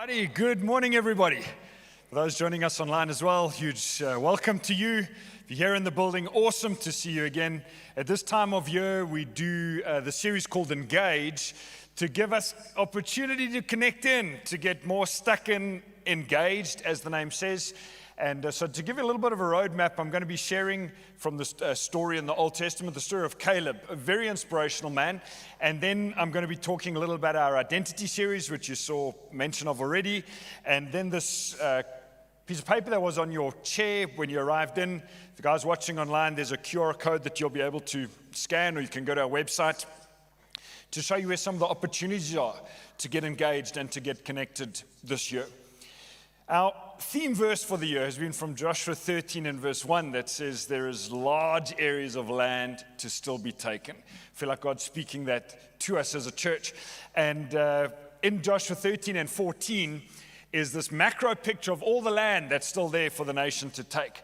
Righty, good morning, everybody. For those joining us online as well, huge welcome to you. If you're here in the building, awesome to see you again. At this time of year, we do the series called Engage to give us opportunity to connect in, to get more stuck in, engaged, as the name says. And so to give you a little bit of a roadmap, I'm going to be sharing from the story in the Old Testament, the story of Caleb, a very inspirational man. And then I'm going to be talking a little about our identity series, which you saw mention of already. And then this piece of paper that was on your chair when you arrived in. If you guys watching online, there's a QR code that you'll be able to scan, or you can go to our website to show you where some of the opportunities are to get engaged and to get connected this year. Our theme verse for the year has been from Joshua 13 and verse 1 that says there is large areas of land to still be taken. I feel like God's speaking that to us as a church. And in Joshua 13 and 14 is this macro picture of all the land that's still there for the nation to take.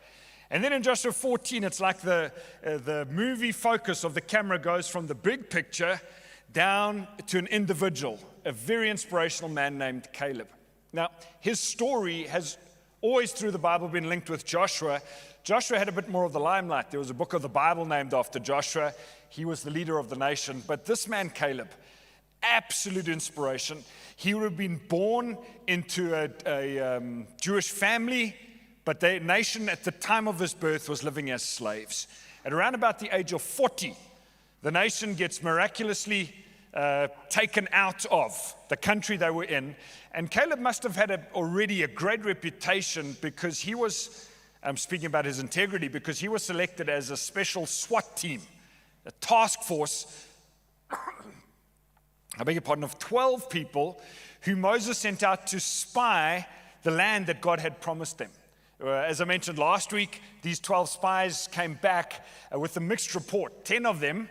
And then in Joshua 14, it's like the movie focus of the camera goes from the big picture down to an individual, a very inspirational man named Caleb. Now, his story has always through the Bible been linked with Joshua. Joshua had a bit more of the limelight. There was a book of the Bible named after Joshua. He was the leader of the nation. But this man, Caleb, absolute inspiration. He would have been born into a Jewish family, but the nation at the time of his birth was living as slaves. At around about the age of 40, the nation gets miraculously taken out of the country they were in. And Caleb must have had already a great reputation because he was, I'm speaking about his integrity, because he was selected as a special SWAT team, a task force, I beg your pardon, of 12 people who Moses sent out to spy the land that God had promised them. As I mentioned last week, these 12 spies came back with a mixed report. 10 of them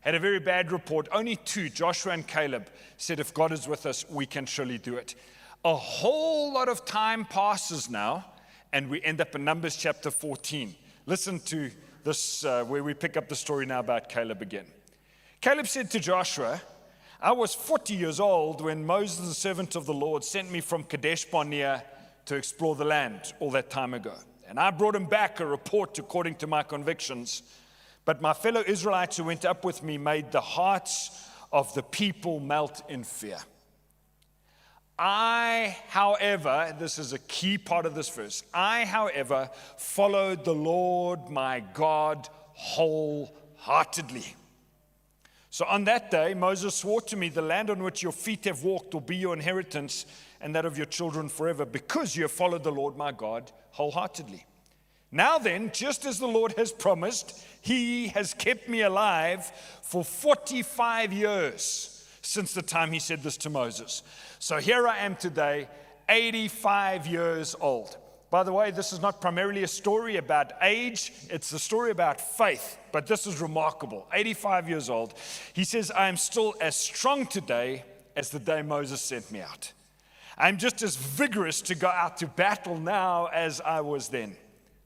had a very bad report. Only 2, Joshua and Caleb, said, if God is with us, we can surely do it. A whole lot of time passes now, and we end up in Numbers chapter 14. Listen to this, where we pick up the story now about Caleb again. Caleb said to Joshua, I was 40 years old when Moses, the servant of the Lord, sent me from Kadesh Barnea to explore the land all that time ago. And I brought him back a report according to my convictions. But my fellow Israelites who went up with me made the hearts of the people melt in fear. I, however, this is a key part of this verse, I, however, followed the Lord my God wholeheartedly. So on that day, Moses swore to me, the land on which your feet have walked will be your inheritance and that of your children forever, because you have followed the Lord my God wholeheartedly. Now then, just as the Lord has promised, he has kept me alive for 45 years since the time he said this to Moses. So here I am today, 85 years old. By the way, this is not primarily a story about age. It's a story about faith, but this is remarkable. 85 years old. He says, I am still as strong today as the day Moses sent me out. I'm just as vigorous to go out to battle now as I was then.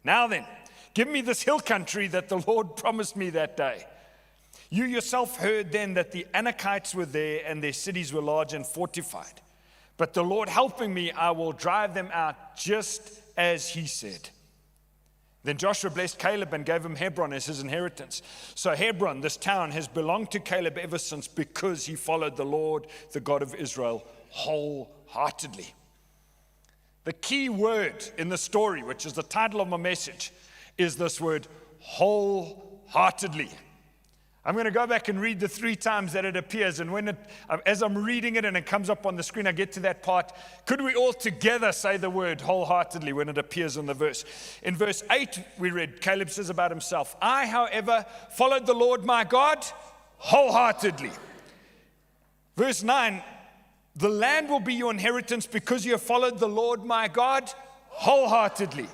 Now then, give me this hill country that the Lord promised me that day. You yourself heard then that the Anakites were there and their cities were large and fortified. But the Lord helping me, I will drive them out just as he said. Then Joshua blessed Caleb and gave him Hebron as his inheritance. So Hebron, this town, has belonged to Caleb ever since because he followed the Lord, the God of Israel, wholeheartedly. The key word in the story, which is the title of my message, is this word, wholeheartedly. I'm going to go back and read the 3 times that it appears, and as I'm reading it and it comes up on the screen, I get to that part. Could we all together say the word wholeheartedly when it appears in the verse? In verse 8, we read, Caleb says about himself, I, however, followed the Lord my God wholeheartedly. Verse 9, the land will be your inheritance because you have followed the Lord my God wholeheartedly.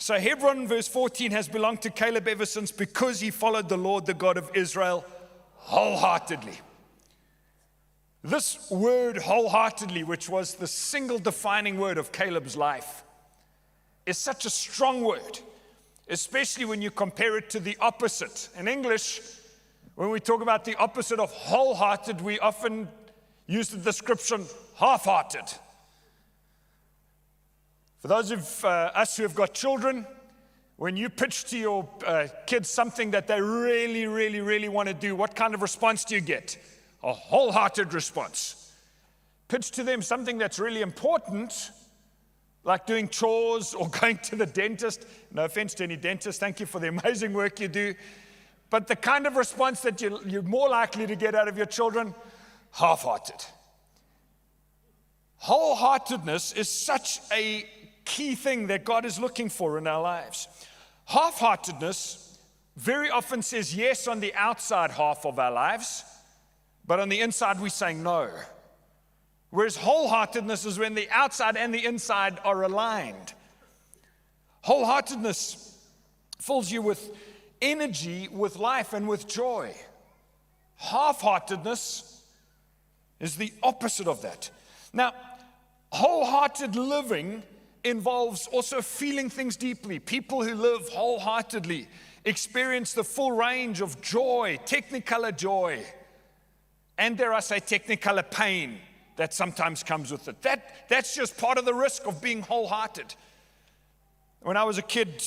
So Hebron, verse 14, has belonged to Caleb ever since because he followed the Lord, the God of Israel, wholeheartedly. This word wholeheartedly, which was the single defining word of Caleb's life, is such a strong word, especially when you compare it to the opposite. In English, when we talk about the opposite of wholehearted, we often use the description half-hearted. For those of us who have got children, when you pitch to your kids something that they really, really, really want to do, what kind of response do you get? A wholehearted response. Pitch to them something that's really important, like doing chores or going to the dentist. No offense to any dentist, thank you for the amazing work you do. But the kind of response that you're more likely to get out of your children, half-hearted. Wholeheartedness is such a key thing that God is looking for in our lives. Half-heartedness very often says yes on the outside half of our lives, but on the inside we're saying no. Whereas wholeheartedness is when the outside and the inside are aligned. Wholeheartedness fills you with energy, with life, and with joy. Half-heartedness is the opposite of that. Now, wholehearted living involves also feeling things deeply. People who live wholeheartedly experience the full range of joy, technicolor joy, and dare I say technicolor pain that sometimes comes with it. That's just part of the risk of being wholehearted. When I was a kid,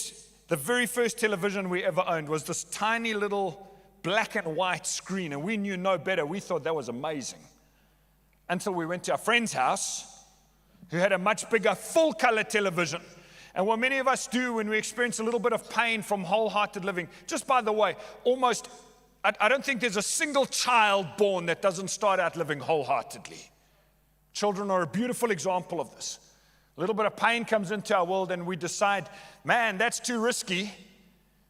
the very first television we ever owned was this tiny little black and white screen, and we knew no better. We thought that was amazing. Until we went to our friend's house, who had a much bigger full-color television. And what many of us do when we experience a little bit of pain from wholehearted living, just by the way, I don't think there's a single child born that doesn't start out living wholeheartedly. Children are a beautiful example of this. A little bit of pain comes into our world and we decide, man, that's too risky.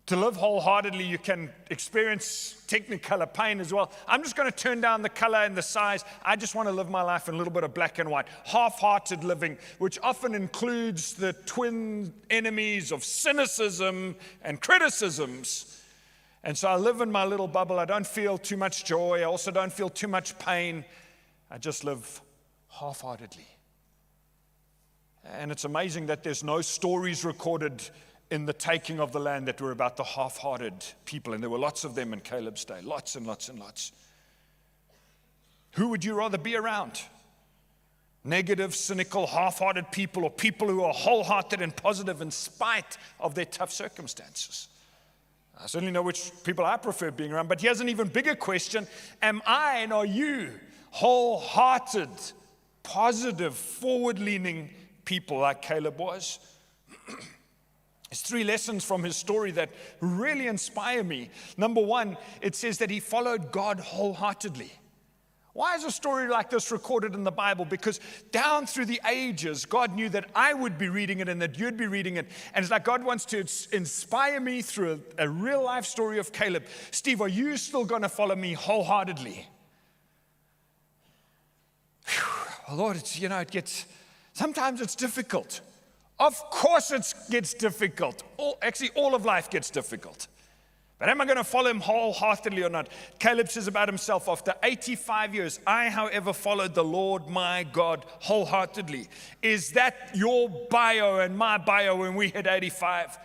To live wholeheartedly, you can experience technicolor pain as well. I'm just going to turn down the color and the size. I just want to live my life in a little bit of black and white. Half-hearted living, which often includes the twin enemies of cynicism and criticisms. And so I live in my little bubble. I don't feel too much joy. I also don't feel too much pain. I just live half-heartedly. And it's amazing that there's no stories recorded in the taking of the land that were about the half-hearted people. And there were lots of them in Caleb's day. Lots and lots and lots. Who would you rather be around? Negative, cynical, half-hearted people, or people who are wholehearted and positive in spite of their tough circumstances? I certainly know which people I prefer being around, but here's an even bigger question. Am I and are you wholehearted, positive, forward-leaning people like Caleb was? There's 3 lessons from his story that really inspire me. Number 1, it says that he followed God wholeheartedly. Why is a story like this recorded in the Bible? Because down through the ages, God knew that I would be reading it and that you'd be reading it. And it's like God wants to inspire me through a real life story of Caleb. Steve, are you still going to follow me wholeheartedly? Whew. Lord, sometimes it's difficult. Of course it gets difficult. All of life gets difficult. But am I going to follow him wholeheartedly or not? Caleb says about himself, after 85 years, I, however, followed the Lord my God wholeheartedly. Is that your bio and my bio when we hit 85?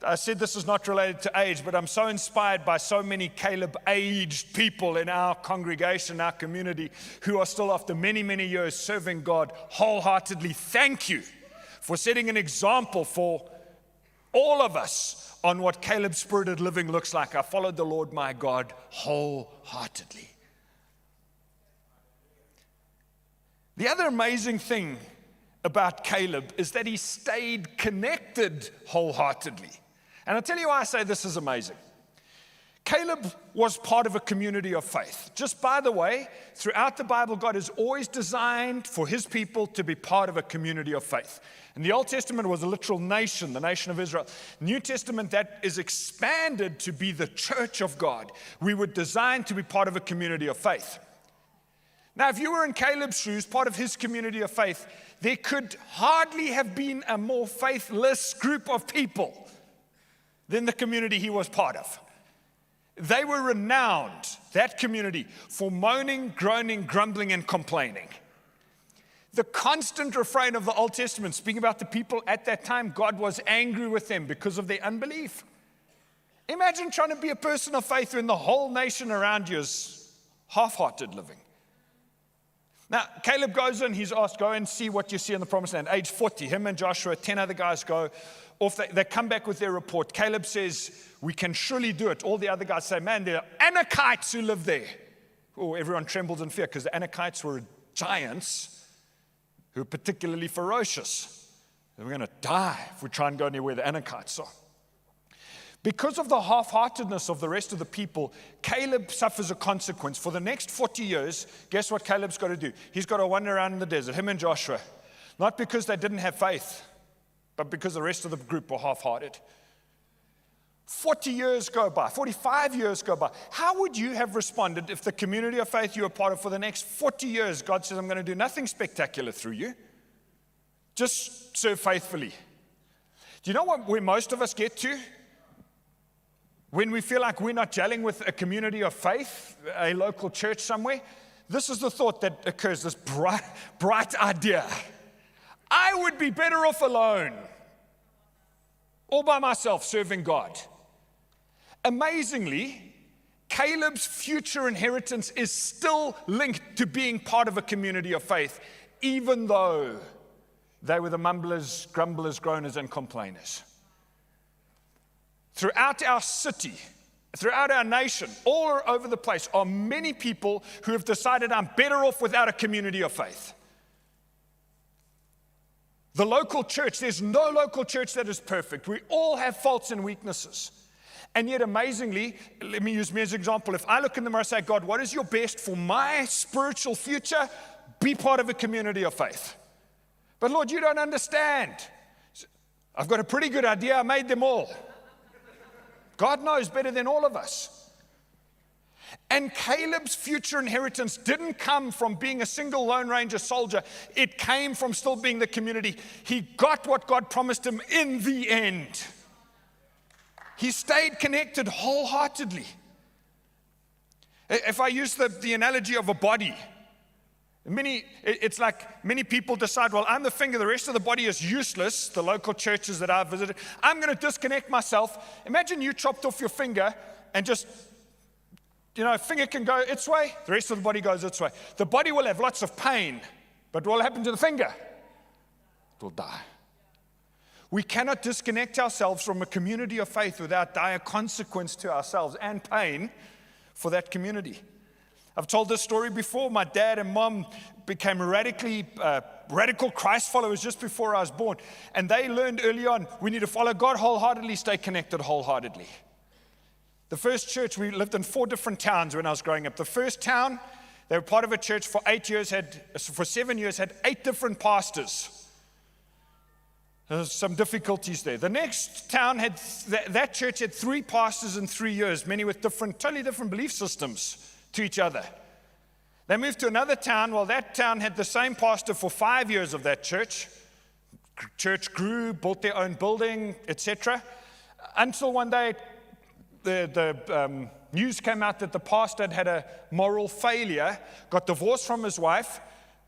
I said this is not related to age, but I'm so inspired by so many Caleb-aged people in our congregation, our community, who are still after many, many years serving God wholeheartedly. Thank you for setting an example for all of us on what Caleb-spirited living looks like. I followed the Lord my God wholeheartedly. The other amazing thing about Caleb is that he stayed connected wholeheartedly. And I'll tell you why I say this is amazing. Caleb was part of a community of faith. Just by the way, throughout the Bible, God has always designed for his people to be part of a community of faith. And the Old Testament was a literal nation, the nation of Israel. New Testament, that is expanded to be the church of God. We were designed to be part of a community of faith. Now, if you were in Caleb's shoes, part of his community of faith, there could hardly have been a more faithless group of people than the community he was part of. They were renowned, that community, for moaning, groaning, grumbling, and complaining. The constant refrain of the Old Testament, speaking about the people at that time, God was angry with them because of their unbelief. Imagine trying to be a person of faith when the whole nation around you is half-hearted living. Now, Caleb goes in, he's asked, go and see what you see in the promised land. Age 40, him and Joshua, 10 other guys go off. They come back with their report. Caleb says, we can surely do it. All the other guys say, man, there are Anakites who live there. Oh, everyone trembles in fear because the Anakites were giants who are particularly ferocious. And we're going to die if we try and go near where the Anakites are. Because of the half-heartedness of the rest of the people, Caleb suffers a consequence. For the next 40 years, guess what Caleb's got to do? He's got to wander around in the desert, him and Joshua. Not because they didn't have faith, but because the rest of the group were half-hearted. 40 years go by, 45 years go by. How would you have responded if the community of faith you were part of for the next 40 years, God says, I'm going to do nothing spectacular through you. Just serve faithfully. Do you know where most of us get to? When we feel like we're not gelling with a community of faith, a local church somewhere, this is the thought that occurs, this bright idea. I would be better off alone, all by myself, serving God. Amazingly, Caleb's future inheritance is still linked to being part of a community of faith, even though they were the mumblers, grumblers, groaners, and complainers. Throughout our city, throughout our nation, all over the place, are many people who have decided I'm better off without a community of faith. The local church, there's no local church that is perfect. We all have faults and weaknesses. And yet, amazingly, let me use me as an example. If I look in the mirror and say, God, what is your best for my spiritual future? Be part of a community of faith. But Lord, you don't understand. I've got a pretty good idea. I made them all. God knows better than all of us. And Caleb's future inheritance didn't come from being a single Lone Ranger soldier. It came from still being the community. He got what God promised him in the end. He stayed connected wholeheartedly. If I use the analogy of a body, it's like many people decide, well, I'm the finger, the rest of the body is useless, the local churches that I've visited. I'm going to disconnect myself. Imagine you chopped off your finger and just, finger can go its way, the rest of the body goes its way. The body will have lots of pain, but what will happen to the finger? It will die. We cannot disconnect ourselves from a community of faith without dire consequence to ourselves and pain for that community. I've told this story before. My dad and mom became radical Christ followers just before I was born. And they learned early on, we need to follow God wholeheartedly, stay connected wholeheartedly. The first church, we lived in 4 different towns when I was growing up. The first town, they were part of a church for 7 years, had 8 different pastors. There's some difficulties there. The next town that church had 3 pastors in 3 years, many with totally different belief systems to each other. They moved to another town. Well, that town had the same pastor for 5 years of that church. Church grew, built their own building, etc. Until one day, the news came out that the pastor had a moral failure, got divorced from his wife.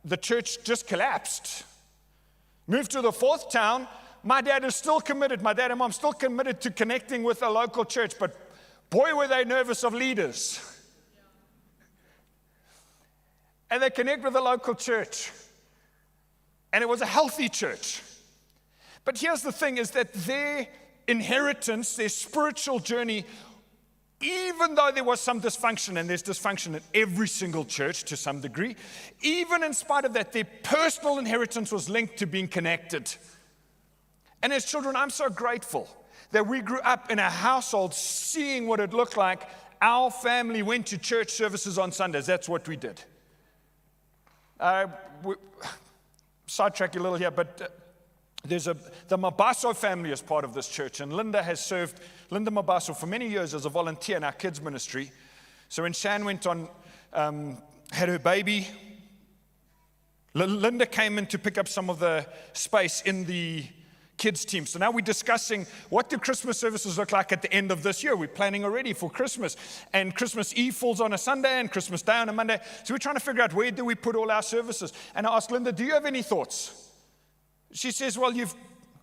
The church just collapsed. Moved to the 4th town. My dad is still committed. My dad and mom still committed to connecting with a local church, but boy, were they nervous of leaders. And they connect with a local church. And it was a healthy church. But here's the thing, is that their inheritance, their spiritual journey, even though there was some dysfunction, and there's dysfunction in every single church to some degree, even in spite of that, their personal inheritance was linked to being connected. And as children, I'm so grateful that we grew up in a household seeing what it looked like. Our family went to church services on Sundays. That's what we did. Sidetrack you a little here, but the Mabaso family is part of this church, and Linda Mabaso for many years as a volunteer in our kids ministry. So when Shan went on, had her baby, Linda came in to pick up some of the space in the kids team. So now we're discussing what do Christmas services look like at the end of this year. We're planning already for Christmas, and Christmas Eve falls on a Sunday and Christmas Day on a Monday. So we're trying to figure out, where do we put all our services? And I asked Linda, do you have any thoughts? She says, well,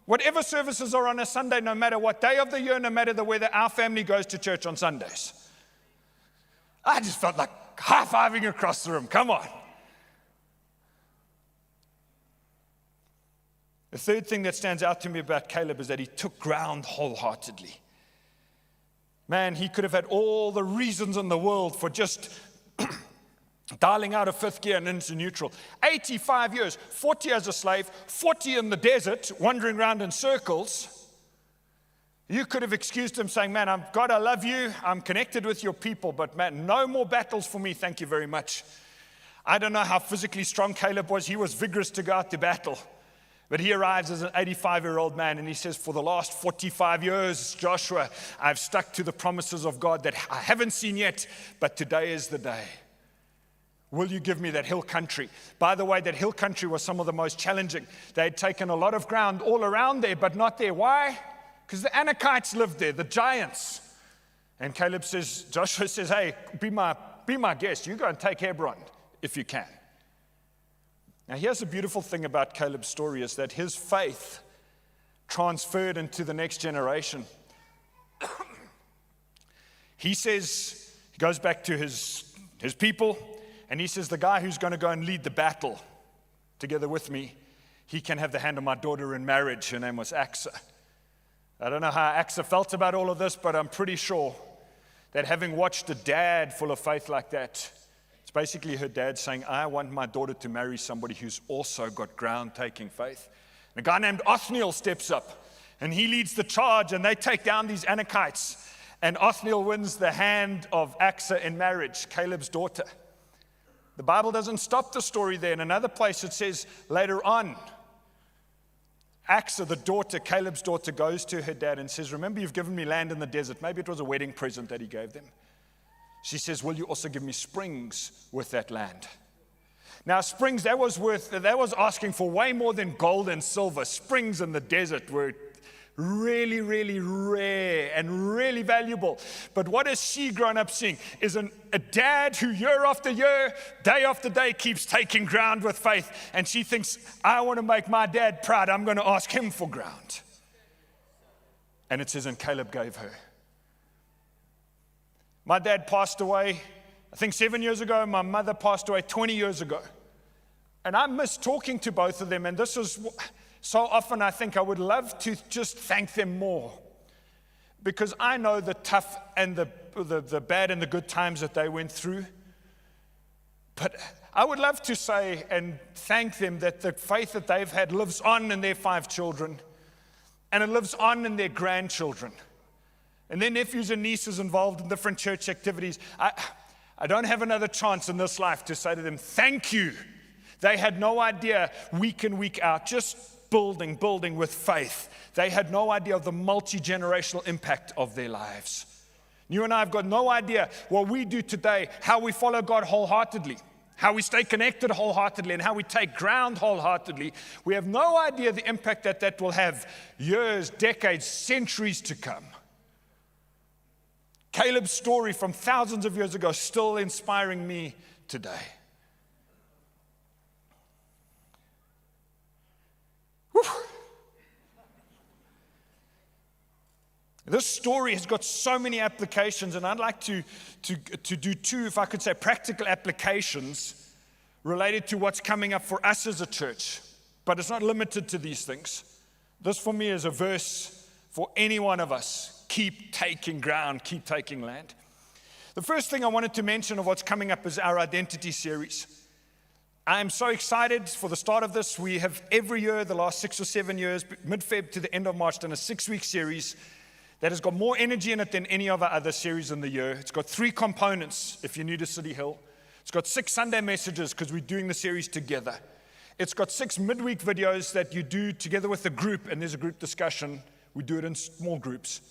whatever services are on a Sunday, no matter what day of the year, no matter the weather, our family goes to church on Sundays. I just felt like high-fiving across the room. Come on. The third thing that stands out to me about Caleb is that he took ground wholeheartedly. Man, he could have had all the reasons in the world for just dialing out of fifth gear and into neutral. 85 years, 40 as a slave, 40 in the desert, wandering around in circles. You could have excused him saying, man, God, I love you. I'm connected with your people, but man, no more battles for me. Thank you very much. I don't know how physically strong Caleb was. He was vigorous to go out to battle. But he arrives as an 85-year-old man, and he says, for the last 45 years, Joshua, I've stuck to the promises of God that I haven't seen yet, but today is the day. Will you give me that hill country? By the way, that hill country was some of the most challenging. They had taken a lot of ground all around there, but not there. Why? Because the Anakites lived there, the giants. And Joshua says, hey, be my guest. You go and take Hebron if you can. Now, here's the beautiful thing about Caleb's story is that his faith transferred into the next generation. He goes back to his people, and he says, the guy who's going to go and lead the battle together with me, he can have the hand of my daughter in marriage. Her name was Asa. I don't know how Asa felt about all of this, but I'm pretty sure that having watched a dad full of faith like that, it's basically her dad saying, I want my daughter to marry somebody who's also got ground-taking faith. And a guy named Othniel steps up, and he leads the charge, and they take down these Anakites. And Othniel wins the hand of Asa in marriage, Caleb's daughter. The Bible doesn't stop the story there. In another place it says later on, Asa, the daughter, Caleb's daughter, goes to her dad and says, remember, you've given me land in the desert. Maybe it was a wedding present that he gave them. She says, will you also give me springs with that land? Now, springs, that was asking for way more than gold and silver. Springs in the desert were really, really rare and really valuable. But what has she grown up seeing is a dad who year after year, day after day, keeps taking ground with faith. And she thinks, I want to make my dad proud. I'm going to ask him for ground. And it says, and Caleb gave her. My dad passed away, I think 7 years ago. My mother passed away 20 years ago. And I miss talking to both of them. And this is so often I think I would love to just thank them more. Because I know the tough and the bad and the good times that they went through. But I would love to say and thank them that the faith that they've had lives on in their 5 children. And it lives on in their grandchildren. And their nephews and nieces involved in different church activities. I don't have another chance in this life to say to them, thank you. They had no idea week in, week out, just building with faith. They had no idea of the multi-generational impact of their lives. You and I have got no idea what we do today, how we follow God wholeheartedly, how we stay connected wholeheartedly, and how we take ground wholeheartedly. We have no idea the impact that will have years, decades, centuries to come. Caleb's story from thousands of years ago still inspiring me today. Whew. This story has got so many applications, and I'd like to do 2, if I could say, practical applications related to what's coming up for us as a church. But it's not limited to these things. This for me is a verse for any one of us. Keep taking ground, keep taking land. The first thing I wanted to mention of what's coming up is our identity series. I am so excited for the start of this. We have every year, the last 6 or 7 years, mid-Feb to the end of March, done a 6-week series that has got more energy in it than any of our other series in the year. It's got 3 components, if you're new to CityHill. It's got 6 Sunday messages, because we're doing the series together. It's got 6 midweek videos that you do together with a group, and there's a group discussion. We do it in small groups.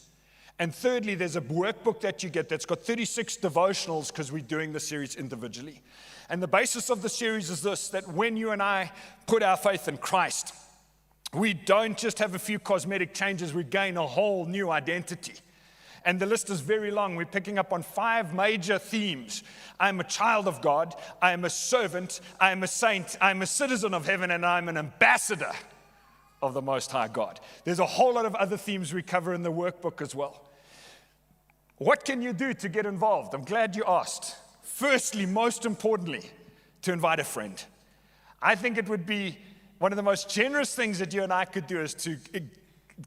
And thirdly, there's a workbook that you get that's got 36 devotionals, because we're doing the series individually. And the basis of the series is this, that when you and I put our faith in Christ, we don't just have a few cosmetic changes, we gain a whole new identity. And the list is very long. We're picking up on 5 major themes. I am a child of God, I am a servant, I am a saint, I am a citizen of heaven, and I am an ambassador of the Most High God. There's a whole lot of other themes we cover in the workbook as well. What can you do to get involved? I'm glad you asked. Firstly, most importantly, to invite a friend. I think it would be one of the most generous things that you and I could do is to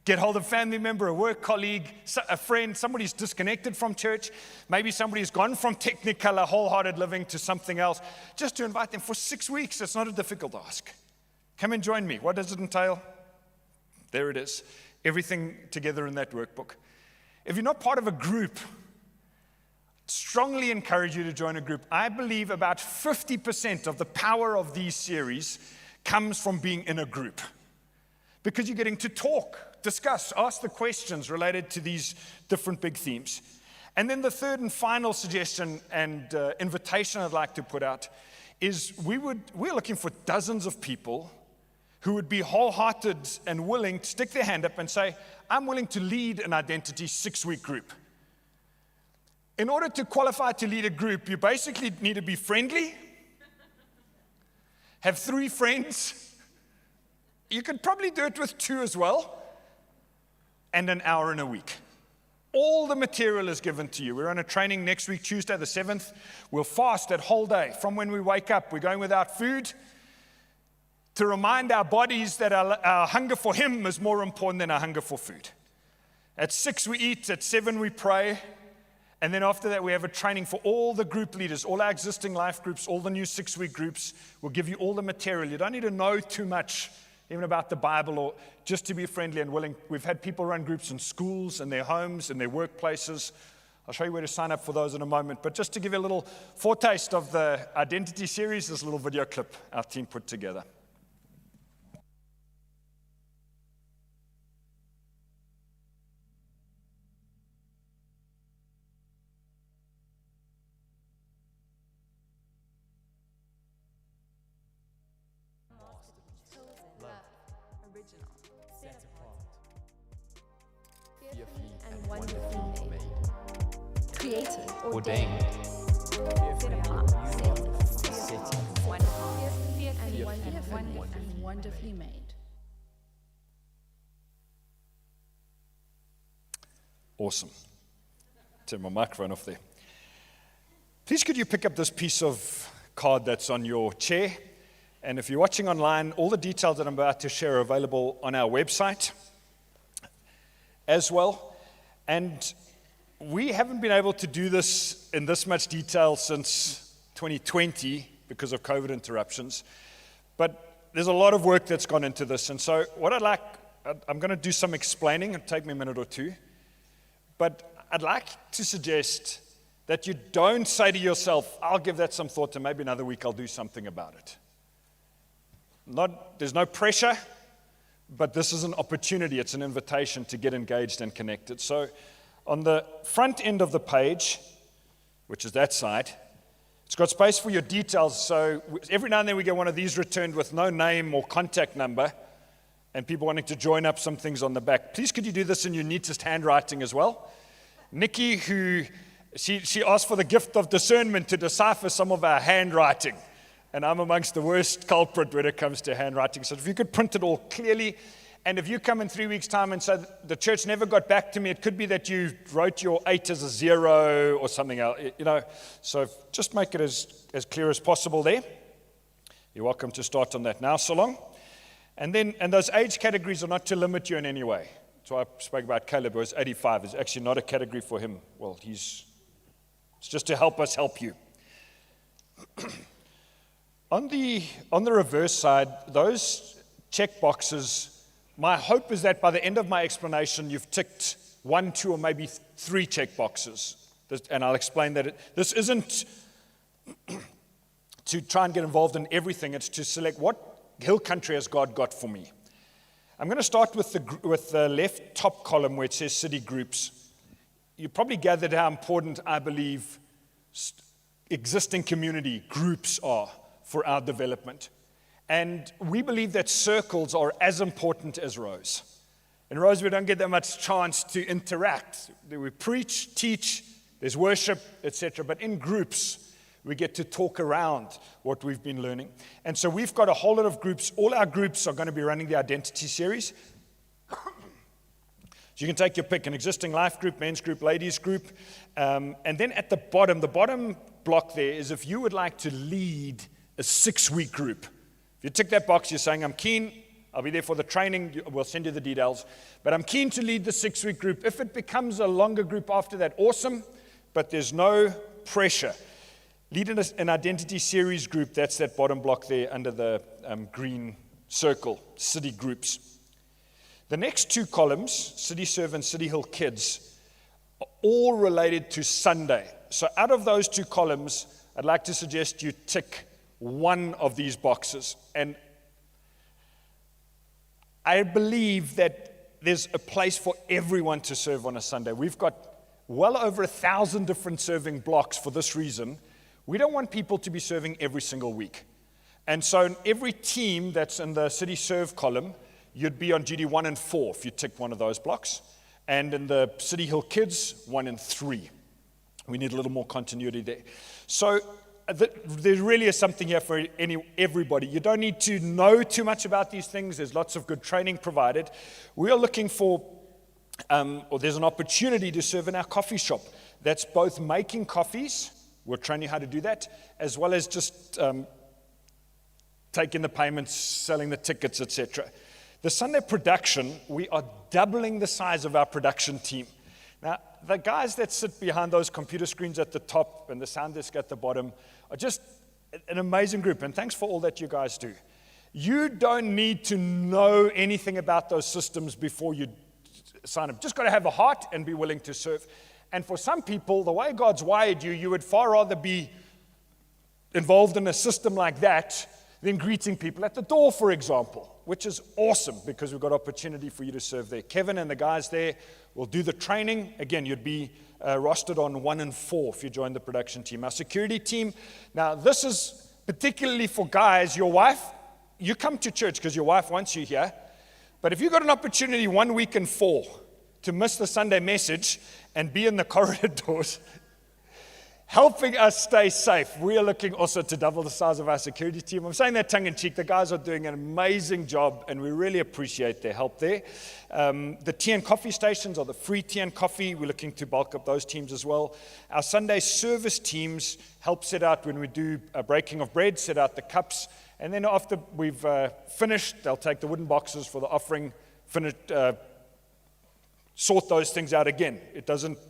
get hold of a family member, a work colleague, a friend, somebody who's disconnected from church, maybe somebody who's gone from Technicolor, wholehearted living to something else, just to invite them for 6 weeks. It's not a difficult ask. Come and join me. What does it entail? There it is. Everything together in that workbook. If you're not part of a group, strongly encourage you to join a group. I believe about 50% of the power of these series comes from being in a group, because you're getting to talk, discuss, ask the questions related to these different big themes. And then the third and final suggestion and invitation I'd like to put out is we're looking for dozens of people who would be wholehearted and willing to stick their hand up and say, I'm willing to lead an identity 6-week group. In order to qualify to lead a group, you basically need to be friendly, have 3 friends. You could probably do it with 2 as well, and an hour in a week. All the material is given to you. We're on a training next week, Tuesday the 7th. We'll fast that whole day. From when we wake up, we're going without food to remind our bodies that our hunger for Him is more important than our hunger for food. At 6 we eat, at 7 we pray. And then after that, we have a training for all the group leaders, all our existing life groups, all the new 6-week groups. We'll give you all the material. You don't need to know too much, even about the Bible, or just to be friendly and willing. We've had people run groups in schools, in their homes, in their workplaces. I'll show you where to sign up for those in a moment. But just to give you a little foretaste of the identity series, this little video clip our team put together. Created, ordained, set apart, wonderfully made. Awesome. Turn my microphone off there. Please could you pick up this piece of card that's on your chair? And if you're watching online, all the details that I'm about to share are available on our website as well. And we haven't been able to do this in this much detail since 2020 because of COVID interruptions. But there's a lot of work that's gone into this. And so what I'm going to do some explaining. It'll take me a minute or two. But I'd like to suggest that you don't say to yourself, I'll give that some thought and maybe another week I'll do something about it. There's no pressure, but this is an opportunity. It's an invitation to get engaged and connected. So on the front end of the page, which is that side, it's got space for your details. So every now and then we get one of these returned with no name or contact number, and people wanting to join up some things on the back. Please could you do this in your neatest handwriting as well? Nikki, she asked for the gift of discernment to decipher some of our handwriting. And I'm amongst the worst culprit when it comes to handwriting. So if you could print it all clearly, and if you come in 3 weeks' time and say, the church never got back to me, it could be that you wrote your 8 as a 0 or something else, So just make it as clear as possible there. You're welcome to start on that now, so long. And those age categories are not to limit you in any way. So I spoke about Caleb, who was 85. It's actually not a category for him. Well, it's just to help us help you. On the reverse side, those check boxes, my hope is that by the end of my explanation, you've ticked 1, 2, or maybe 3 check boxes. And I'll explain that this isn't to try and get involved in everything. It's to select what hill country has God got for me. I'm going to start with the left top column where it says city groups. You probably gathered how important I believe existing community groups are for our development. And we believe that circles are as important as rows. In rows, we don't get that much chance to interact. We preach, teach, there's worship, etc. But in groups, we get to talk around what we've been learning. And so we've got a whole lot of groups. All our groups are going to be running the identity series. So you can take your pick, an existing life group, men's group, ladies group. And then at the bottom block there is if you would like to lead a 6-week group. If you tick that box, you're saying, I'm keen, I'll be there for the training, we'll send you the details, but I'm keen to lead the 6-week group. If it becomes a longer group after that, awesome, but there's no pressure. Lead an identity series group, that's that bottom block there under the green circle, city groups. The next 2 columns, City Serve and CityHill Kids, are all related to Sunday. So out of those 2 columns, I'd like to suggest you tick one of these boxes. And I believe that there's a place for everyone to serve on a Sunday. We've got well over 1,000 different serving blocks for this reason. We don't want people to be serving every single week. And so in every team that's in the City Serve column, you'd be on duty 1 and 4 if you tick one of those blocks. And in the CityHill Kids, 1 and 3. We need a little more continuity there. So there really is something here for everybody. You don't need to know too much about these things. There's lots of good training provided. We are looking for, or there's an opportunity to serve in our coffee shop. That's both making coffees, we'll train you how to do that, as well as just taking the payments, selling the tickets, etc. The Sunday production, we are doubling the size of our production team. Now, the guys that sit behind those computer screens at the top and the sound desk at the bottom are just an amazing group, and thanks for all that you guys do. You don't need to know anything about those systems before you sign up. Just got to have a heart and be willing to serve. And for some people, the way God's wired you, you would far rather be involved in a system like that than greeting people at the door, for example, which is awesome because we've got opportunity for you to serve there. Kevin and the guys there will do the training. Again, you'd be rostered on 1 and 4 if you join the production team. Our security team, now this is particularly for guys. Your wife, you come to church because your wife wants you here, but if you've got an opportunity 1 week in 4 to miss the Sunday message and be in the corridors, helping us stay safe. We are looking also to double the size of our security team. I'm saying that tongue in cheek. The guys are doing an amazing job, and we really appreciate their help there. The tea and coffee stations are the free tea and coffee. We're looking to bulk up those teams as well. Our Sunday service teams help set out when we do a breaking of bread, set out the cups, and then after we've finished, they'll take the wooden boxes for the offering, sort those things out again.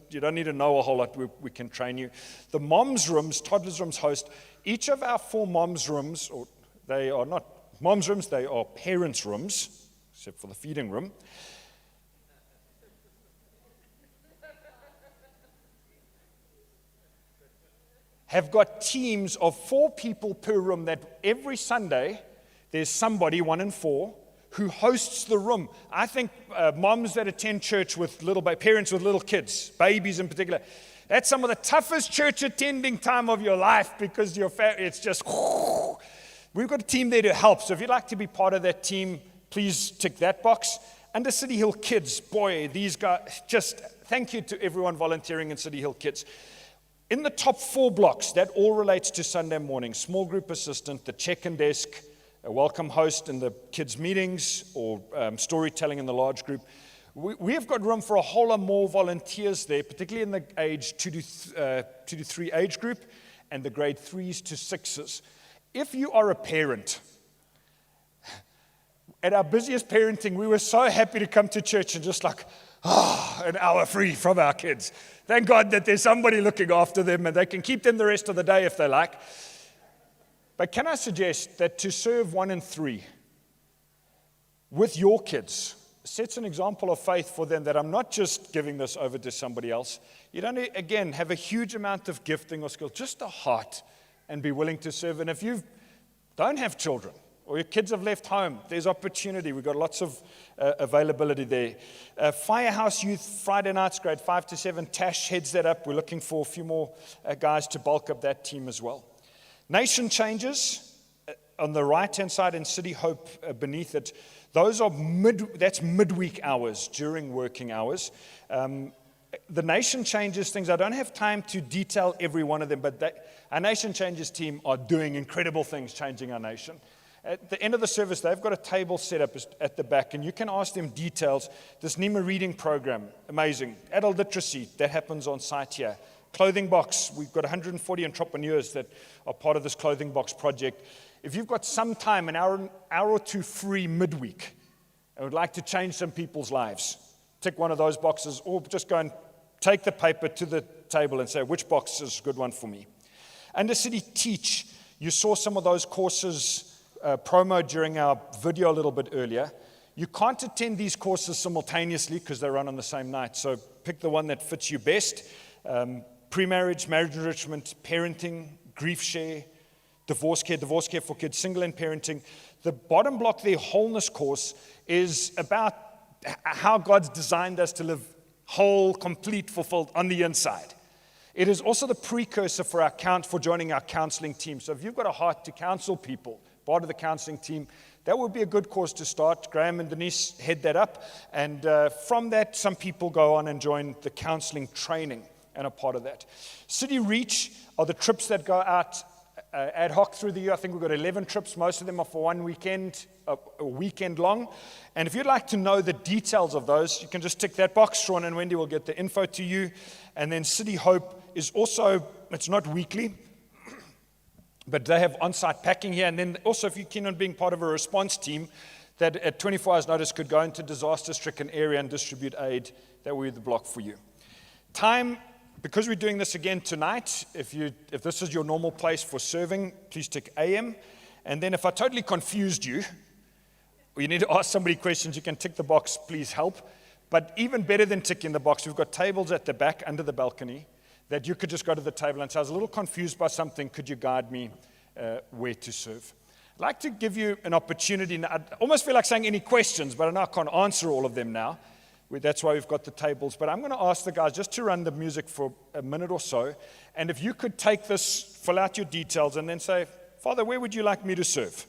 You don't need to know a whole lot. We can train you. The moms' rooms, toddlers' rooms host, each of our 4 moms' rooms, or they are not moms' rooms, they are parents' rooms, except for the feeding room. Have got teams of 4 people per room that every Sunday there's somebody, 1 in 4, who hosts the room. I think moms that attend church with parents with little kids, babies in particular, that's some of the toughest church attending time of your life because it's just, we've got a team there to help. So if you'd like to be part of that team, please tick that box. Under CityHill Kids, boy, these guys, just thank you to everyone volunteering in CityHill Kids. In the top 4 blocks, that all relates to Sunday morning. Small group assistant, the check-in desk, a welcome host in the kids' meetings, or storytelling in the large group. We have got room for a whole lot more volunteers there, particularly in the age 2 to 3 age group and the grade 3s to 6s. If you are a parent, at our busiest parenting, we were so happy to come to church and just an hour free from our kids. Thank God that there's somebody looking after them and they can keep them the rest of the day if they like. But can I suggest that to serve 1 in 3 with your kids sets an example of faith for them, that I'm not just giving this over to somebody else. You don't, again, have a huge amount of gifting or skill, just a heart, and be willing to serve. And if you don't have children or your kids have left home, there's opportunity. We've got lots of availability there. Firehouse Youth, Friday nights, grade 5 to 7. Tash heads that up. We're looking for a few more guys to bulk up that team as well. Nation Changes on the right-hand side and City Hope beneath it. Those are midweek hours during working hours. The Nation Changes things, I don't have time to detail every one of them, but our Nation Changes team are doing incredible things changing our nation. At the end of the service, they've got a table set up at the back, and you can ask them details. This NEMA reading program, amazing. Adult literacy, that happens on site here. Clothing box, we've got 140 entrepreneurs that are part of this clothing box project. if you've got some time, an hour or two free midweek, and would like to change some people's lives, tick one of those boxes, or just go and take the paper to the table and say, which box is a good one for me? Under City Teach, you saw some of those courses promo during our video a little bit earlier. You can't attend these courses simultaneously because they run on the same night, so pick the one that fits you best. Pre-marriage, marriage enrichment, parenting, grief share, divorce care for kids, single and parenting. The bottom block there, wholeness course, is about how God's designed us to live whole, complete, fulfilled on the inside. It is also the precursor for joining our counseling team. So if you've got a heart to counsel people, part of the counseling team, that would be a good course to start. Graham and Denise head that up. And from that, some people go on and join the counseling training and a part of that. City Reach are the trips that go out ad hoc through the year. I think we've got 11 trips. Most of them are for one weekend, a weekend long. And if you'd like to know the details of those, you can just tick that box. Sean and Wendy will get the info to you. And then City Hope is also, it's not weekly, but they have on-site packing here. And then also, if you're keen on being part of a response team that at 24 hours notice could go into disaster-stricken area and distribute aid, that will be the block for you. Time, because we're doing this again tonight, if this is your normal place for serving, please tick AM. And then if I totally confused you, or you need to ask somebody questions, you can tick the box, please help. But even better than ticking the box, we've got tables at the back under the balcony that you could just go to the table and say, I was a little confused by something, could you guide me where to serve? I'd like to give you an opportunity. Now, I almost feel like saying any questions, but I know I can't answer all of them now. That's why we've got the tables. But I'm going to ask the guys just to run the music for a minute or so. And if you could take this, fill out your details, and then say, Father, where would you like me to serve?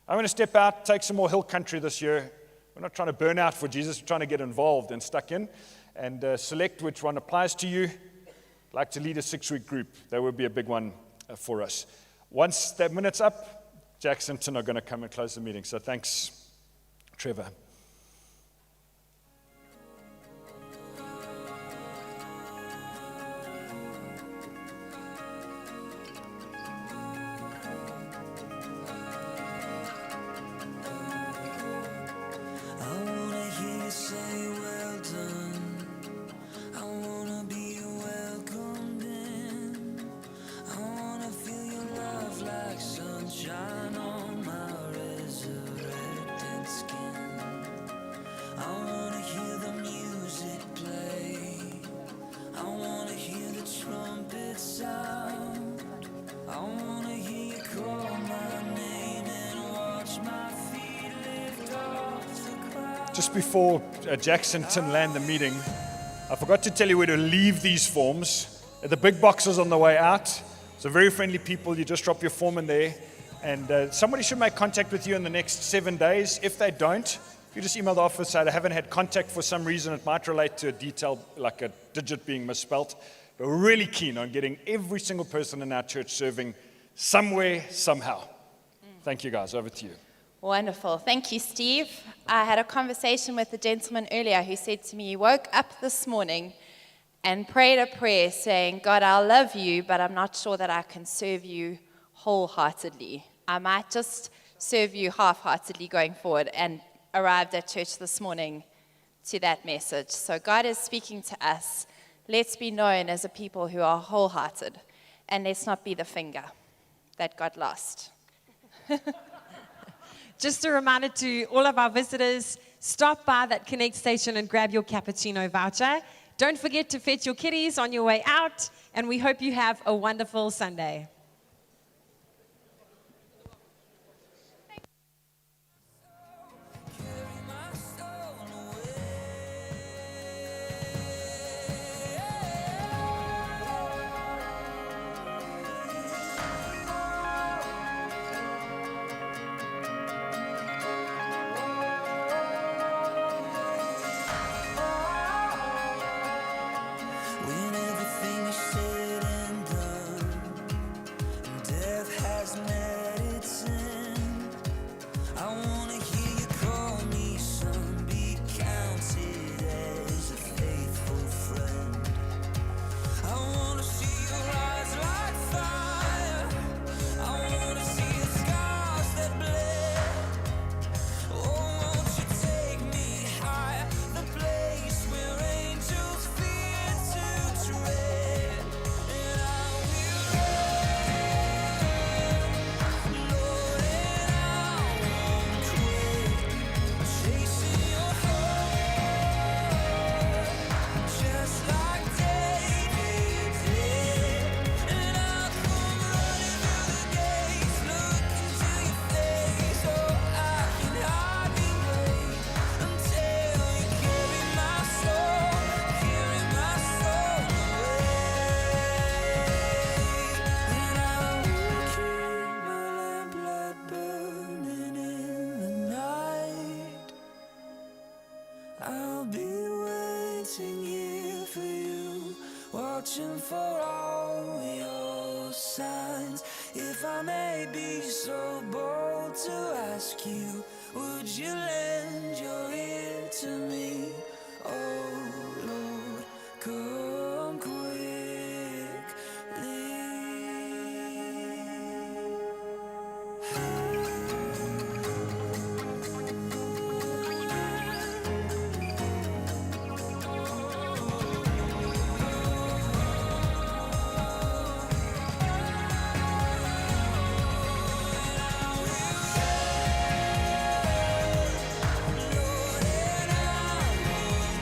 I'm going to step out, take some more hill country this year. We're not trying to burn out for Jesus. We're trying to get involved and stuck in. And select which one applies to you. I'd like to lead a 6-week group. That would be a big one for us. Once that minute's up, Jackson and Tim are going to come and close the meeting. So thanks, Trevor. Just before Jackson and Tim land the meeting, I forgot to tell you where to leave these forms. The big boxes on the way out. So very friendly people, you just drop your form in there. And somebody should make contact with you in the next 7 days. If they don't, you just email the office, say, I haven't had contact for some reason. It might relate to a detail, like a digit being misspelt. But we're really keen on getting every single person in our church serving somewhere, somehow. Thank you, guys. Over to you. Wonderful. Thank you, Steve. I had a conversation with a gentleman earlier who said to me, he woke up this morning and prayed a prayer saying, God, I love you, but I'm not sure that I can serve you wholeheartedly. I might just serve you half-heartedly going forward, and arrived at church this morning to that message. So God is speaking to us. Let's be known as a people who are wholehearted, and let's not be the finger that got lost. Just a reminder to all of our visitors, stop by that Connect station and grab your cappuccino voucher. Don't forget to fetch your kiddies on your way out, and we hope you have a wonderful Sunday. When everything is said and done, I be so bold to ask you, would you lend your ear to me?